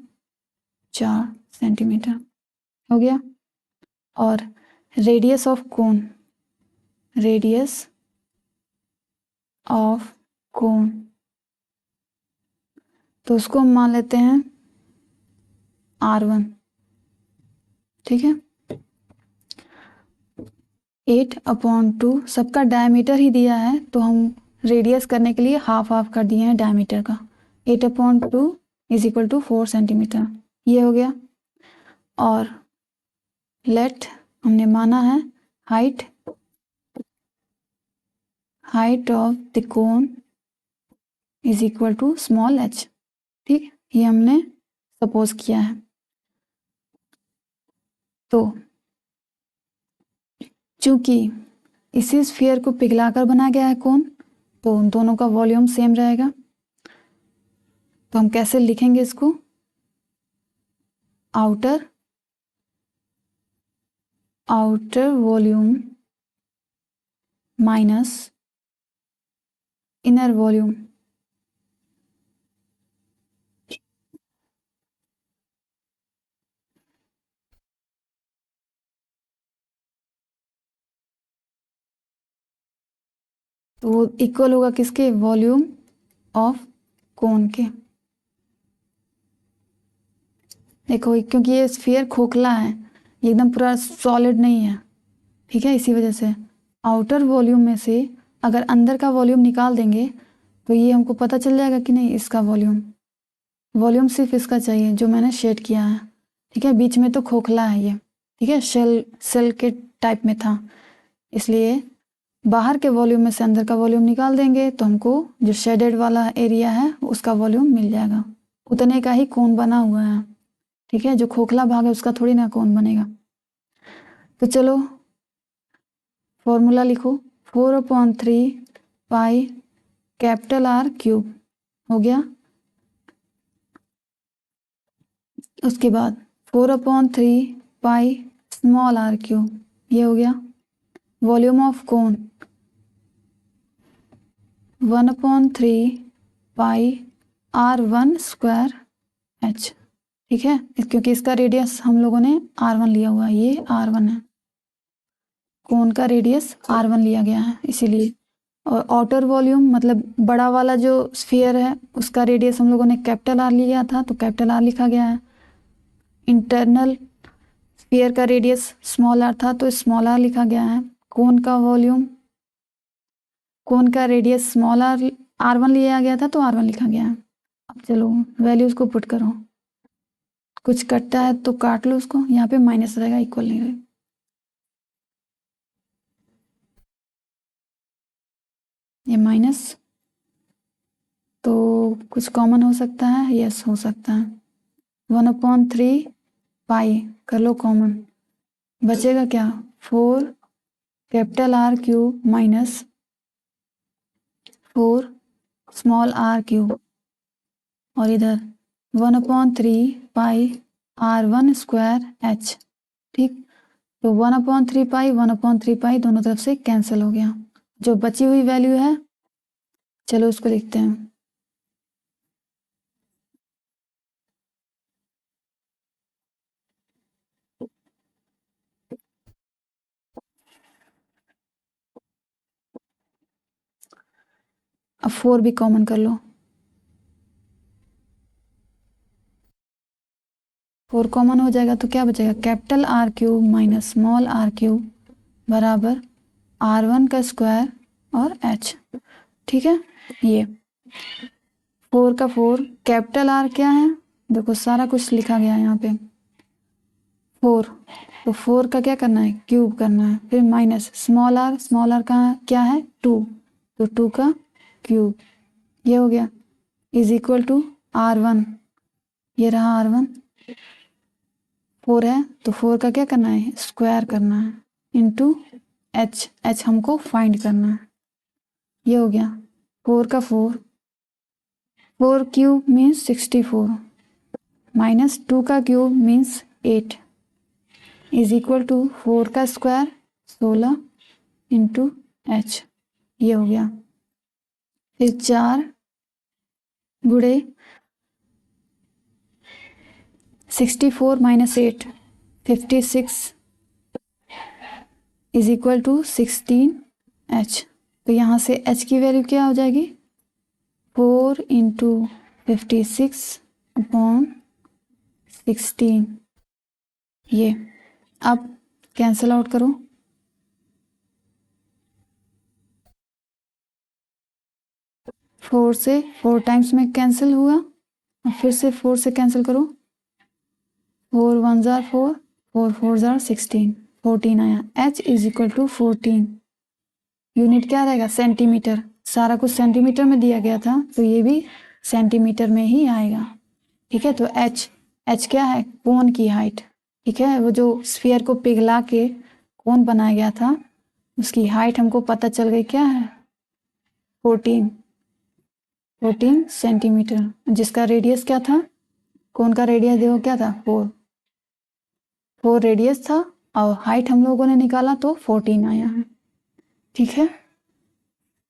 4 सेंटीमीटर हो गया। और radius of cone, radius of cone, तो उसको हम मान लेते हैं R1, ठीक है। 8/2, सबका डायमीटर ही दिया है तो हम रेडियस करने के लिए हाफ हाफ कर दिए हैं डायमीटर का। 8/2 इज इक्वल टू 4 सेंटीमीटर, ये हो गया। और लेट हमने माना है height, height of the cone is equal to small h, ठीक, ये हमने सपोज किया है। तो चूंकि इसी स्फीयर को पिघलाकर बनाया गया है कोन, तो उन दोनों का वॉल्यूम सेम रहेगा। तो हम कैसे लिखेंगे इसको, outer volume minus inner volume, तो वो इक्वल होगा किसके, वॉल्यूम ऑफ कोन के। देखो क्योंकि ये स्फीयर खोखला है, ये एकदम पूरा सॉलिड नहीं है, ठीक है, इसी वजह से आउटर वॉल्यूम में से अगर अंदर का वॉल्यूम निकाल देंगे तो ये हमको पता चल जाएगा कि नहीं, इसका वॉल्यूम सिर्फ इसका चाहिए जो मैंने शेड किया है, ठीक है। बीच में तो खोखला है ये, ठीक है, सेल के टाइप में था, इसलिए बाहर के वॉल्यूम में से अंदर का वॉल्यूम निकाल देंगे तो हमको जो शेडेड वाला एरिया है उसका वॉल्यूम मिल जाएगा, उतने का ही कोन बना हुआ है, ठीक है, जो खोखला भाग है उसका थोड़ी ना कोन बनेगा। तो चलो फॉर्मूला लिखो, 4/3 पाई कैपिटल आर क्यूब हो गया। उसके बाद 4/3 पाई स्मॉल आर क्यूब, ये हो गया। Volume of cone 1/3 pi R1 square H, ठीक है, क्योंकि इसका रेडियस हम लोगों ने R1 लिया हुआ है, ये R1 है, कोन का रेडियस R1 लिया गया है इसीलिए। और आउटर वॉल्यूम मतलब बड़ा वाला जो स्फीयर है उसका रेडियस हम लोगों ने कैपिटल R लिया था तो कैपिटल R लिखा गया है। इंटरनल स्फीयर का रेडियस स्मॉल r था तो स्मॉल r लिखा गया है। कोन का वॉल्यूम, कोन का रेडियस स्मॉल R1 लिया गया था तो R1 लिखा गया है। अब चलो वैल्यूज को पुट करो, कुछ कटता है तो काट लो उसको, यहाँ पे माइनस रहेगा, इक्वल नहीं रहेगा। ये माइनस तो कुछ कॉमन हो सकता है, यस हो सकता है। 1/3 पाई कर लो कॉमन, बचेगा क्या 4 capital R cube minus 4 small r cube, और इधर 1/3 पाई R1 स्क्वायर H, ठीक। तो 1/3 पाई 1/3 पाई दोनों तरफ से कैंसिल हो गया। जो बची हुई वैल्यू है चलो उसको लिखते हैं। अब 4 भी कॉमन कर लो, 4 कॉमन हो जाएगा तो क्या बचेगा capital R cube minus small r cube बराबर R1 का स्क्वायर और H, ठीक है। ये 4 का 4 कैपिटल R क्या है, देखो सारा कुछ लिखा गया है यहाँ पे 4, तो 4 का क्या करना है क्यूब करना है, फिर माइनस स्मॉल r का क्या है 2, तो 2 का क्यूब, ये हो गया इज इक्वल टू R1, ये रहा R1, 4 है तो 4 का क्या करना है स्क्वायर करना है इंटू H हमको फाइंड करना है, ये हो गया 4 का 4 क्यूब मीन्स 64 माइनस 2 का cube means 8 is equal to 4 का स्क्वायर 16 इंटू H, ये हो गया। फिर 4 गुड़े 64 minus 8 56 is equal to 16H, तो यहाँ से H की वैल्यू क्या हो जाएगी 4 इंटू 56/16, ये। अब कैंसिल आउट करो, 4 से 4 टाइम्स में कैंसिल हुआ और फिर से 4 से कैंसिल करो, 4 1 जार 4, 4 4 जार 16, 14 आया। H is equal to 14, unit क्या रहेगा सेंटीमीटर, सारा कुछ सेंटीमीटर में दिया गया था तो ये भी सेंटीमीटर में ही आएगा, ठीक है। तो H क्या है कोन की हाइट, ठीक है, वो जो स्फीयर को पिघला के कोन बनाया गया था उसकी हाइट हमको पता चल गई क्या है 14 सेंटीमीटर, जिसका रेडियस क्या था, कोन का रेडियस देखो क्या था 4 रेडियस था और हाइट हम लोगों ने निकाला तो 14 आया है, ठीक है।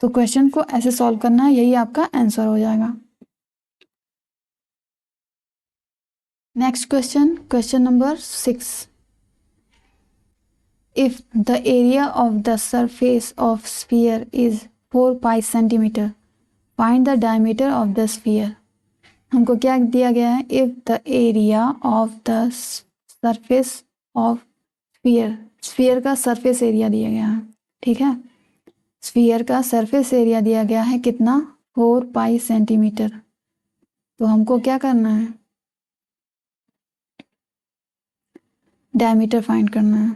तो क्वेश्चन को ऐसे सॉल्व करना है, यही आपका आंसर हो जाएगा। Next question, question number 6, if the area of the surface of sphere is 4 pi centimeter, find the diameter of the sphere। हमको क्या दिया गया है if the area of the surface of sphere, sphere का surface area दिया गया है, ठीक है, स्फीयर का सरफेस एरिया दिया गया है कितना 4 पाई सेंटीमीटर, तो हमको क्या करना है डायमीटर फाइंड करना है।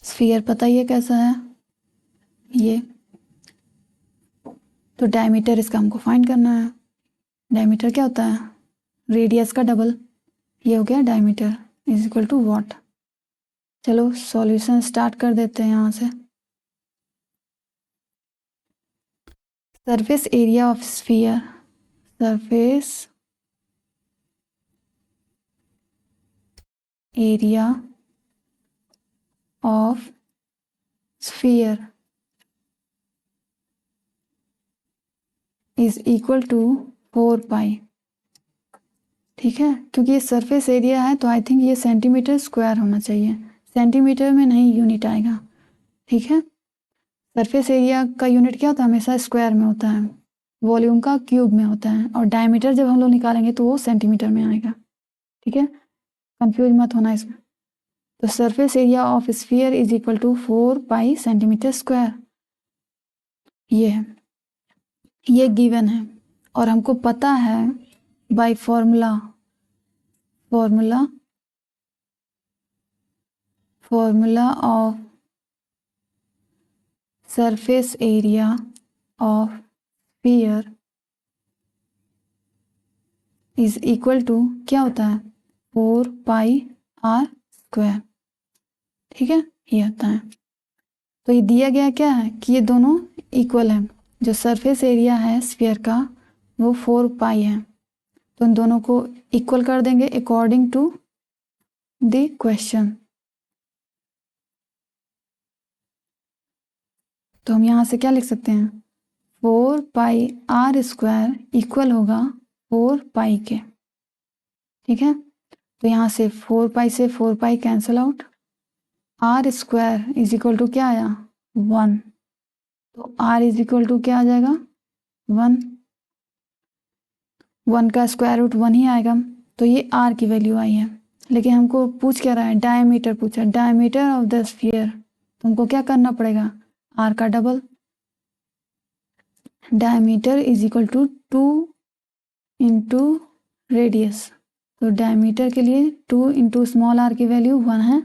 स्फीयर पता ही है कैसा है, ये, तो डायमीटर इसका हमको फाइंड करना है। डायमीटर क्या होता है? रेडियस का डबल। ये हो गया diameter is equal to what. चलो सॉल्यूशन स्टार्ट कर देते हैं यहाँ से। Surface area of sphere, surface area of sphere is equal to 4 pi. ठीक है, क्योंकि ये सरफेस एरिया है तो आई थिंक ये सेंटीमीटर स्क्वायर होना चाहिए, सेंटीमीटर में नहीं यूनिट आएगा। ठीक है, सरफेस एरिया का यूनिट क्या होता है? हमेशा स्क्वायर में होता है, वॉल्यूम का क्यूब में होता है, और डायमीटर जब हम लोग निकालेंगे तो वो सेंटीमीटर में आएगा। ठीक है, कंफ्यूज मत होना इसमें। तो surface area of sphere is equal to 4 pi centimetre square. ये है, ये गिवन है, और हमको पता है by formula of surface area of sphere is equal to क्या होता है? 4 पाई आर स्क्वायर। ठीक है, ये होता है। तो ये दिया गया क्या है कि ये दोनों इक्वल हैं। जो सरफेस एरिया है स्फीयर का वो 4 पाई है, तो इन दोनों को इक्वल कर देंगे अकॉर्डिंग टू द क्वेश्चन। तो हम यहाँ से क्या लिख सकते हैं? 4 पाई आर स्क्वायर इक्वल होगा 4 पाई के। ठीक है, तो यहाँ से 4 पाई से 4 pi cancel out, r square is equal to क्या आया? 1। तो आर इज इक्वल टू क्या आ जाएगा? 1। 1 का स्क्वायर रूट 1 ही आएगा। तो ये आर की वैल्यू आई है। लेकिन हमको पूछ क्या रहा है? डायमीटर पूछा, डायमीटर ऑफ द स्फीयर। तो हमको क्या करना पड़ेगा? आर का double. Diameter is equal to 2 into radius. तो डायमीटर के लिए 2 इंटू स्मॉल आर की वैल्यू 1 है,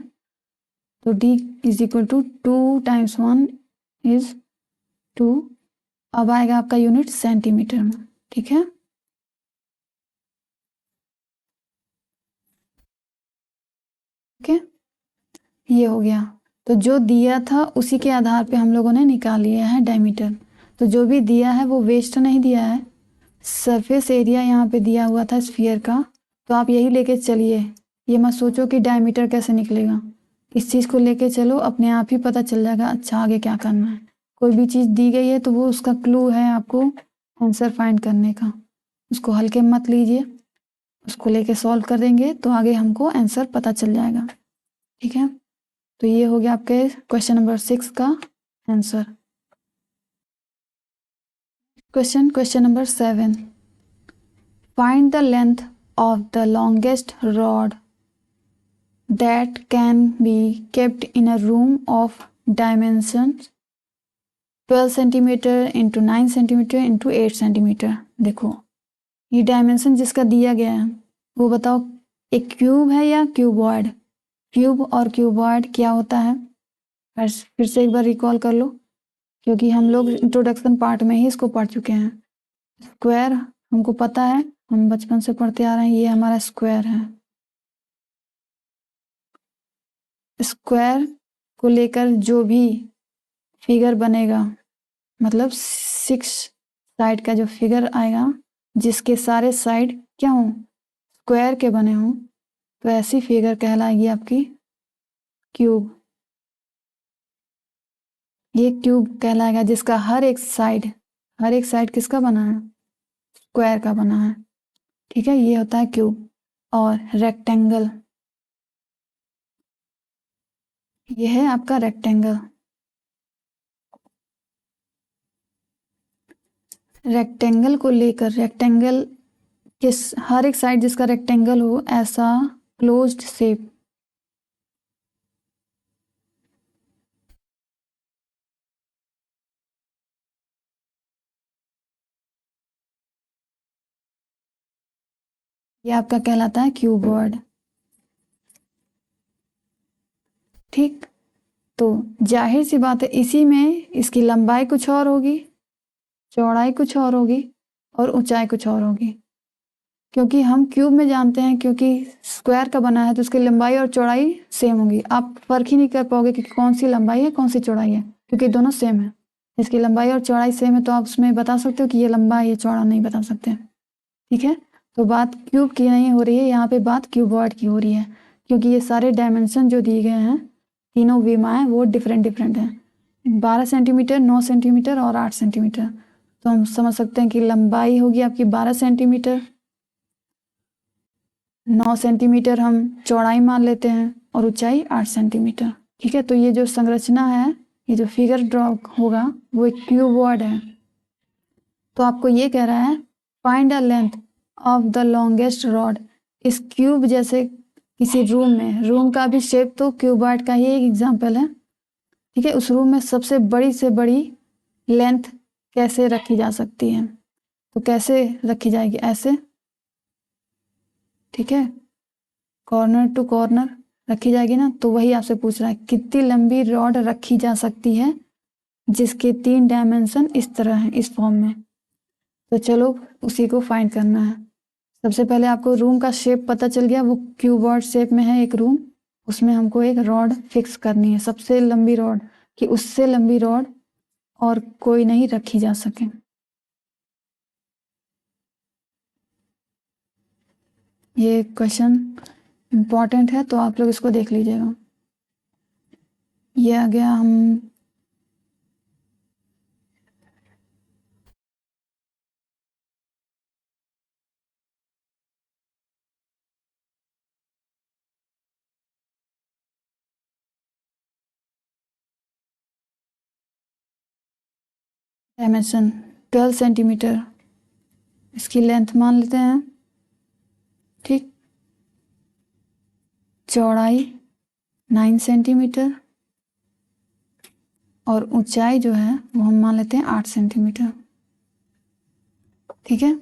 तो d is equal to 2 times 1 is 2। अब आएगा आपका यूनिट सेंटीमीटर में। ठीक है, ओके, ये हो गया। तो जो दिया था उसी के आधार पे हम लोगों ने निकाल लिया है डायमीटर। तो जो भी दिया है वो वेस्ट नहीं दिया है। सरफेस एरिया यहाँ पे दिया हुआ था स्फीयर का, तो आप यही लेके चलिए। ये मत सोचो कि डायमीटर कैसे निकलेगा, इस चीज़ को लेके चलो, अपने आप ही पता चल जाएगा अच्छा आगे क्या करना है। कोई भी चीज़ दी गई है तो वो उसका क्लू है आपको आंसर फाइंड करने का, उसको हल्के मत लीजिए, उसको लेके सॉल्व करेंगे तो आगे हमको आंसर पता चल जाएगा। ठीक है, तो ये हो गया आपके क्वेश्चन नंबर 6 का answer. Question number 7, find the length of the longest rod that can be kept in a room of dimensions 12 centimetre into 9 centimetre into 8 centimetre. देखो ये डायमेंशन जिसका दिया गया है वो बताओ, एक क्यूब है या क्यूबॉइड? क्यूब और क्यूबॉइड क्या होता है? फिर से एक बार रिकॉल कर लो, क्योंकि हम लोग इंट्रोडक्शन पार्ट में ही इसको पढ़ चुके हैं। स्क्वायर हमको पता है, हम बचपन से पढ़ते आ रहे हैं, ये हमारा स्क्वायर है। स्क्वायर को लेकर जो भी फिगर बनेगा, मतलब 6 साइड का जो फिगर आएगा जिसके सारे साइड क्या हों? स्क्वायर के बने हों, तो ऐसी फिगर कहलाएगी आपकी क्यूब। ये क्यूब कहलाएगा जिसका हर एक साइड किसका बना है? स्क्वायर का बना है। ठीक है, ये होता है क्यूब। और रेक्टेंगल, ये है आपका रेक्टेंगल। रेक्टेंगल को लेकर, रेक्टेंगल किस हर एक साइड जिसका रेक्टेंगल हो ऐसा क्लोज्ड शेप, ये आपका कहलाता है क्यूबॉइड। ठीक, तो जाहिर सी बात है इसी में इसकी लंबाई कुछ और होगी, चौड़ाई कुछ और होगी और ऊंचाई कुछ और होगी। क्योंकि हम क्यूब में जानते हैं, क्योंकि स्क्वायर का बना है तो उसकी लंबाई और चौड़ाई सेम होगी। आप फर्क ही नहीं कर पाओगे कि कौन सी लंबाई है कौन सी चौड़ाई है, क्योंकि दोनों सेम है। इसकी लंबाई और चौड़ाई सेम है तो आप उसमें बता सकते हो कि ये लंबा है ये चौड़ा, नहीं बता सकते। ठीक है, तो बात क्यूब की नहीं हो रही है यहाँ पे, बात क्यूबॉइड की हो रही है। क्योंकि ये सारे डायमेंशन जो दिए गए हैं, तीनों विमाएँ वो डिफरेंट डिफरेंट हैं, 12 सेंटीमीटर, 9 सेंटीमीटर और 8 सेंटीमीटर। तो हम समझ सकते हैं कि लंबाई होगी आपकी 12 सेंटीमीटर, 9 सेंटीमीटर हम चौड़ाई मान लेते हैं और ऊंचाई 8 सेंटीमीटर। ठीक है, तो ये जो संरचना है, ये जो फिगर ड्रॉ होगा वो एक क्यूबॉइड है। तो आपको ये कह रहा है find the length of the longest rod. इस क्यूब जैसे किसी रूम में, रूम का भी शेप तो क्यूबॉइड का ही एक एग्जाम्पल है। ठीक है, उस रूम में सबसे बड़ी से बड़ी लेंथ कैसे रखी जा सकती है, तो कैसे रखी जाएगी, ऐसे। ठीक है, कॉर्नर टू कॉर्नर रखी जाएगी ना। तो वही आपसे पूछ रहा है कितनी लंबी रॉड रखी जा सकती है जिसके 3 डायमेंशन इस तरह हैं, इस फॉर्म में। तो चलो उसी को फाइंड करना है। सबसे पहले आपको रूम का शेप पता चल गया, वो क्यूबॉइड शेप में है एक रूम। उसमें हमको एक रॉड फिक्स करनी है, सबसे लंबी रॉड, कि उससे लंबी रॉड और कोई नहीं रखी जा सके। ये क्वेश्चन इम्पॉर्टेंट है तो आप लोग इसको देख लीजिएगा। ये आ गया, हम डायमेंशन 12 सेंटीमीटर इसकी लेंथ मान लेते हैं। ठीक, चौड़ाई 9 सेंटीमीटर और ऊंचाई जो है वो हम मान लेते हैं 8 सेंटीमीटर। ठीक है,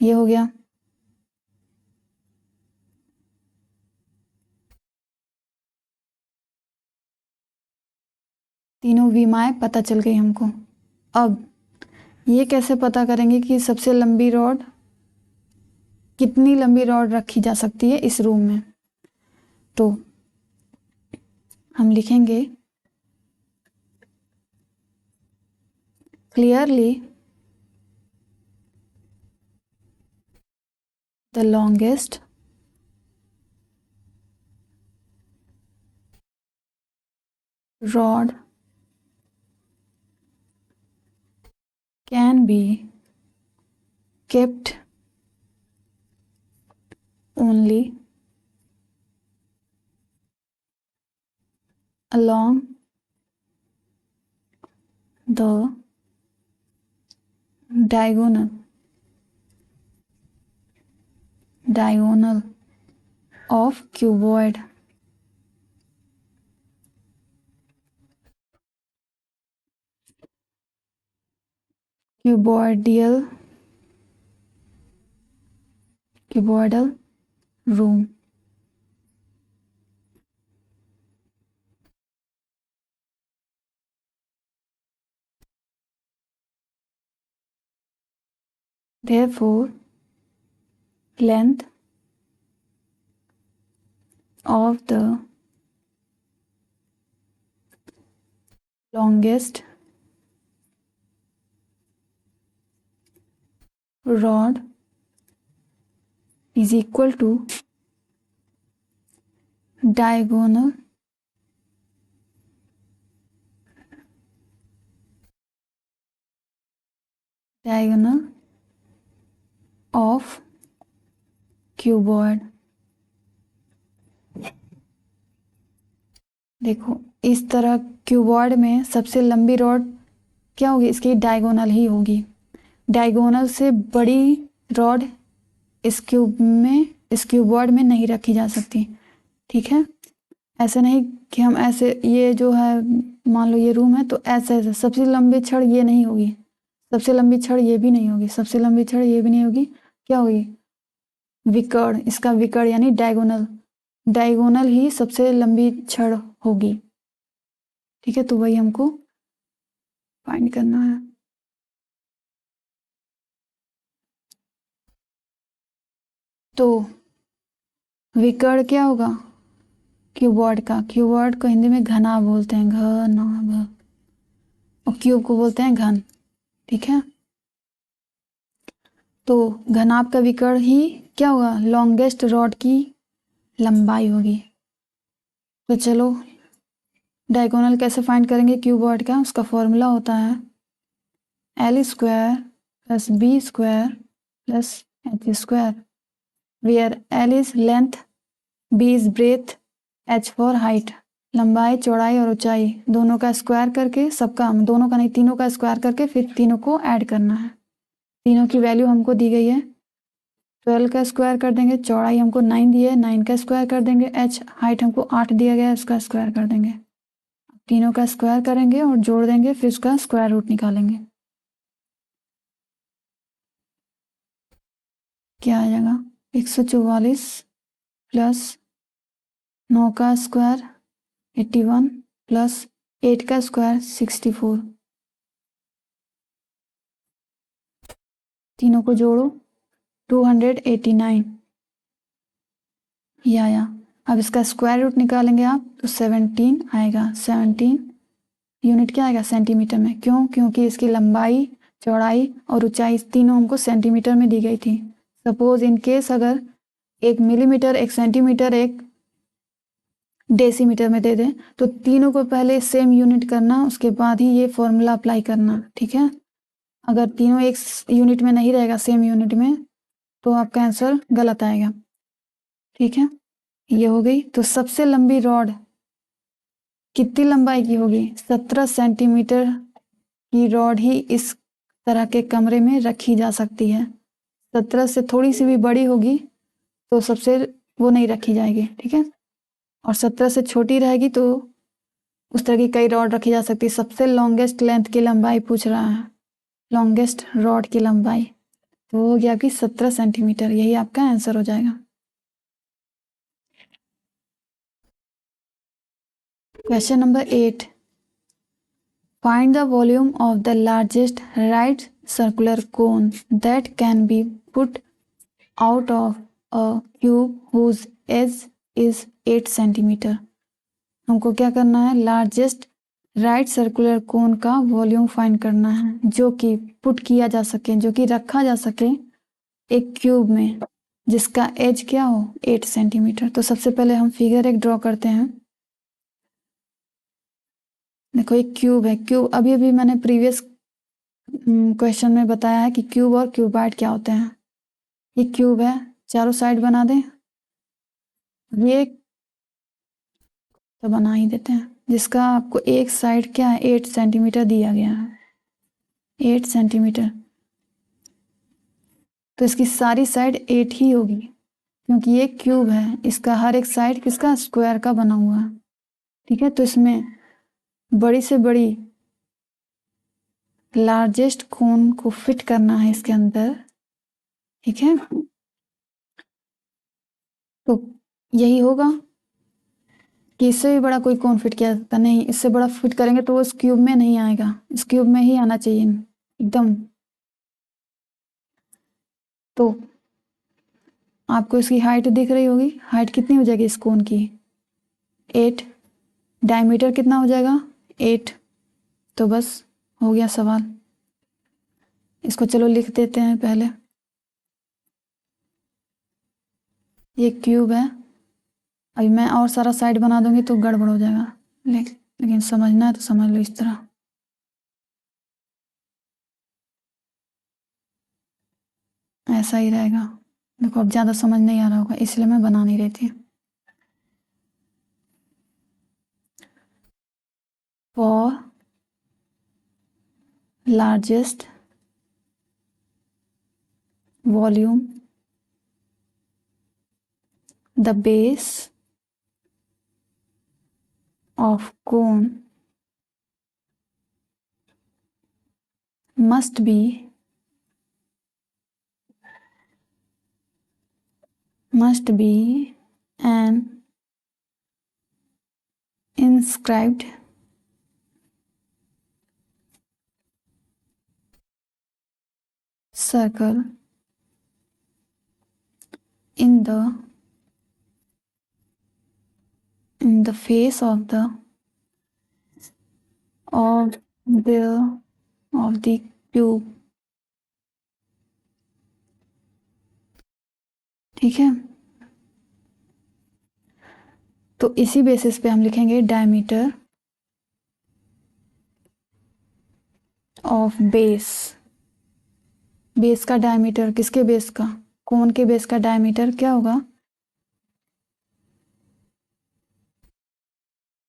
ये हो गया। तीनों विमाएँ पता चल गई हमको। अब ये कैसे पता करेंगे कि सबसे लंबी रॉड, कितनी लंबी रॉड रखी जा सकती है इस रूम में। तो हम लिखेंगे clearly the longest rod can be kept only along the diagonal of cuboid. Cuboidal room. Therefore, length of the longest rod is equal to diagonal of cuboid। देखो इस तरह क्यूबॉइड में सबसे लंबी रॉड क्या होगी, इसकी डायगोनल ही होगी। डायगोनल से बड़ी रॉड इस क्यूबॉइड में नहीं रखी जा सकती। ठीक है, ऐसे नहीं कि हम ऐसे, ये जो है मान लो ये रूम है तो ऐसे ऐसे सबसे लंबी छड़ ये नहीं होगी, सबसे लंबी छड़ ये भी नहीं होगी, सबसे लंबी छड़ ये भी नहीं होगी। क्या होगी, विकर्ण। इसका विकर्ण यानी डायगोनल ही सबसे लंबी छड़ होगी। ठीक है, तो वही हमको फाइंड करना है। तो विकर्ण क्या होगा क्यूबॉइड का, क्यूबॉइड को हिंदी में घना बोलते हैं, घ और क्यूब को बोलते हैं घन। ठीक है, तो घनाभ का विकर्ण ही क्या होगा, लॉन्गेस्ट रॉड की लंबाई होगी। तो चलो डायगोनल कैसे फाइंड करेंगे क्यूबॉइड का, उसका फॉर्मूला होता है l square plus b square plus h square, where l is length, b is breadth, h for height, लंबाई चौड़ाई और ऊंचाई दोनों का स्क्वायर करके, सबका दोनों का नहीं तीनों का स्क्वायर करके फिर तीनों को ऐड करना है। तीनों की वैल्यू हमको दी गई है, 12 का स्क्वायर कर देंगे, चौड़ाई हमको 9 दी है, 9 का स्क्वायर कर देंगे, एच हाइट हमको 8 दिया गया है, उसका स्क्वायर कर देंगे। तीनों का स्क्वायर करेंगे और जोड़ देंगे, फिर उसका स्क्वायर रूट निकालेंगे। क्या आ जाएगा, 144 प्लस 9 का स्क्वायर 81 प्लस 8 का स्क्वायर 64, तीनों को जोड़ो 289 ये आया। अब इसका स्क्वायर रूट निकालेंगे आप तो 17 आएगा, 17 यूनिट क्या आएगा सेंटीमीटर में, क्यों, क्योंकि इसकी लंबाई चौड़ाई और ऊंचाई तीनों हमको सेंटीमीटर में दी गई थी। सपोज इन केस अगर 1 मिलीमीटर 1 सेंटीमीटर 1 डेसीमीटर में दे दें तो तीनों को पहले सेम यूनिट करना, उसके बाद ही ये फॉर्मूला अप्लाई करना। ठीक है, अगर तीनों एक यूनिट में नहीं रहेगा सेम यूनिट में तो आपका आंसर गलत आएगा। ठीक है, ये हो गई। तो सबसे लंबी रॉड कितनी लंबाई की होगी, 17 सेंटीमीटर की रॉड ही इस तरह के कमरे में रखी जा सकती है। 17 से थोड़ी सी भी बड़ी होगी तो सबसे वो नहीं रखी जाएगी। ठीक है, और 17 से छोटी रहेगी तो उस तरह की कई रॉड रखी जा सकती है। सबसे लॉन्गेस्ट लेंथ की लंबाई पूछ रहा है, लॉन्गेस्ट रॉड की लंबाई, तो वो हो गया आपकी 17 सेंटीमीटर, यही आपका आंसर हो जाएगा। Question number 8, find the volume of the largest right circular cone that can be put out of a cube whose edge is 8 centimetre. हमको क्या करना है, लार्जेस्ट राइट सर्कुलर कोन का वॉल्यूम फाइंड करना है जो कि पुट किया जा सके, जो कि रखा जा सके एक क्यूब में जिसका एज क्या हो 8 सेंटीमीटर। तो सबसे पहले हम फिगर एक ड्रॉ करते हैं। देखो एक क्यूब है, क्यूब अभी अभी मैंने प्रीवियस क्वेश्चन में बताया है कि क्यूब और क्यूबाइड क्या होते हैं। ये क्यूब है, चारों साइड बना दें, ये तो बना ही देते हैं, जिसका आपको एक साइड क्या है 8 सेंटीमीटर दिया गया है, 8 सेंटीमीटर। तो इसकी सारी साइड 8 ही होगी क्योंकि ये क्यूब है, इसका हर एक साइड किसका स्क्वायर का बना हुआ है। ठीक है, तो इसमें बड़ी से बड़ी लार्जेस्ट कोन को फिट करना है इसके अंदर। ठीक है, तो यही होगा कि इससे भी बड़ा कोई कोन फिट किया जाता नहीं, इससे बड़ा फिट करेंगे तो वो इस क्यूब में नहीं आएगा, इस क्यूब में ही आना चाहिए एकदम। तो आपको इसकी हाइट दिख रही होगी, हाइट कितनी हो जाएगी इस कोन की 8, डायमीटर कितना हो जाएगा 8। तो बस हो गया सवाल। इसको चलो लिख देते हैं पहले, ये क्यूब है, अभी मैं और सारा साइड बना दूंगी तो गड़बड़ हो जाएगा, लेकिन समझना है तो समझ लो इस तरह। ऐसा ही रहेगा। देखो अब ज़्यादा समझ नहीं आ रहा होगा इसलिए मैं बना नहीं रही थी। For largest volume the base of cone must be an inscribed circle in the face of the cube। ठीक है, तो इसी बेसिस पे हम लिखेंगे डायमीटर ऑफ बेस। बेस का डायमीटर, किसके बेस का? कोन के बेस का डायमीटर क्या होगा?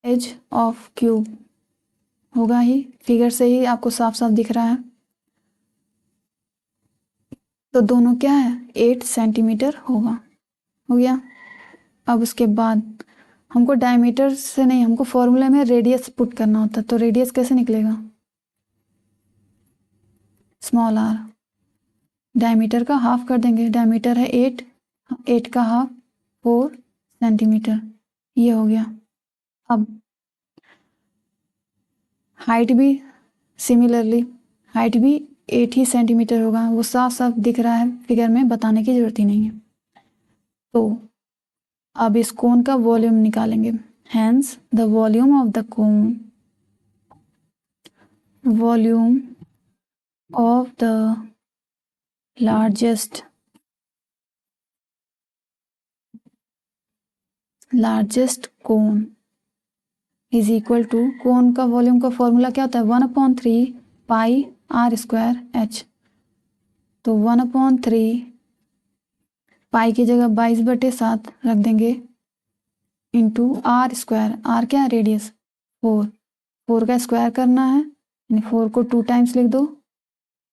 एज ऑफ क्यूब होगा ही, फिगर से ही आपको साफ साफ दिख रहा है। तो दोनों क्या है? 8 सेंटीमीटर होगा। हो गया। अब उसके बाद हमको डायमीटर से नहीं, हमको फॉर्मूले में रेडियस पुट करना होता है। तो रेडियस कैसे निकलेगा? Small r. डायमीटर का हाफ कर देंगे, डायमीटर है 8, 8 का हाफ 4 सेंटीमीटर, ये हो गया। अब हाइट भी सिमिलरली, हाइट भी 8 ही सेंटीमीटर होगा, वो साफ साफ दिख रहा है फिगर में, बताने की जरूरत ही नहीं है। तो अब इस कोन का वॉल्यूम निकालेंगे। Hence the volume of the cone, volume of the largest cone is equal to, cone का वॉल्यूम का फॉर्मूला क्या होता है? 1/3 पाई आर स्क्वायर एच। तो 1/3 पाई की जगह 22/7 रख देंगे, इंटू आर स्क्वायर। आर क्या है? रेडियस। 4 का स्क्वायर करना है, यानी 4 को 2 टाइम्स लिख दो,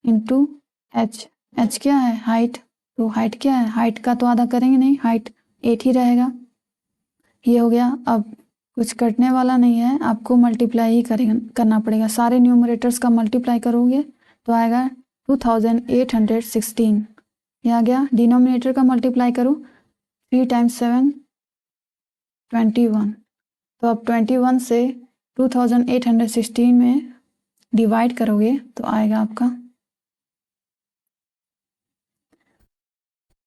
इंटू एच। एच क्या है? हाइट। तो हाइट क्या है? हाइट का तो आधा करेंगे नहीं, हाइट 8 ही रहेगा। ये हो गया। अब कुछ कटने वाला नहीं है, आपको मल्टीप्लाई ही करना पड़ेगा। सारे न्यूमरेटर्स का मल्टीप्लाई करोगे तो आएगा 2816। ये आ गया। डिनोमिनेटर का मल्टीप्लाई करो, 3 × 7 21। तो अब 21 से 2816 में डिवाइड करोगे तो आएगा आपका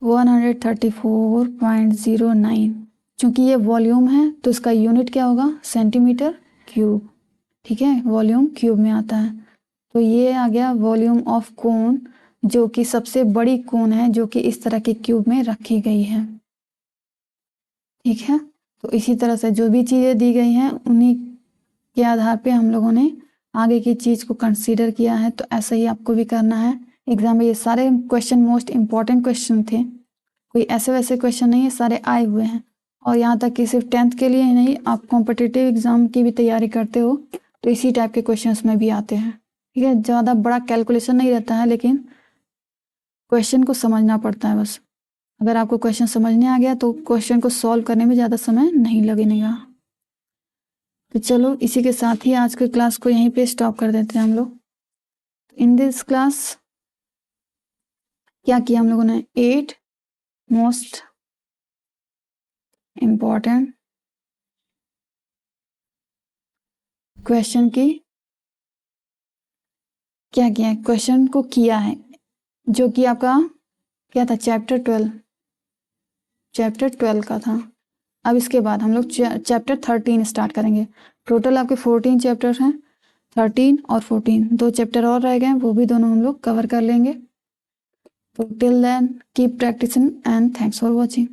134.09। चूंकि ये वॉल्यूम है तो इसका यूनिट क्या होगा? Centimetre cube. ठीक है, वॉल्यूम क्यूब में आता है। तो ये आ गया वॉल्यूम ऑफ कोन, जो कि सबसे बड़ी कोन है जो कि इस तरह के क्यूब में रखी गई है। ठीक है, तो इसी तरह से जो भी चीज़ें दी गई हैं उन्हीं के आधार पे हम लोगों ने आगे की चीज़ को कंसीडर किया है। तो ऐसा ही आपको भी करना है। एग्जाम में ये सारे क्वेश्चन मोस्ट इंपॉर्टेंट क्वेश्चन थे, कोई ऐसे वैसे क्वेश्चन नहीं है, सारे आए हुए हैं। और यहाँ तक कि सिर्फ 10th के लिए ही नहीं, आप कॉम्पिटिटिव एग्जाम की भी तैयारी करते हो तो इसी टाइप के क्वेश्चंस में भी आते हैं। ठीक है, ज़्यादा बड़ा कैलकुलेशन नहीं रहता है, लेकिन क्वेश्चन को समझना पड़ता है बस। अगर आपको क्वेश्चन समझने आ गया तो क्वेश्चन को सॉल्व करने में ज़्यादा समय नहीं लगेगा। तो चलो इसी के साथ ही आज की क्लास को यहीं पे स्टॉप कर देते हैं हम लोग। इन दिस क्लास क्या किया हम लोगों ने? 8 मोस्ट इम्पॉर्टेंट क्वेश्चन की क्या किया है, क्वेश्चन को किया है, जो कि आपका क्या था? चैप्टर 12 का था। अब इसके बाद हम लोग चैप्टर 13 स्टार्ट करेंगे। टोटल आपके 14 चैप्टर हैं, 13 और 14, 2 चैप्टर और रह गए, वो भी दोनों हम लोग कवर कर लेंगे। तो till then keep practising and thanks for watching.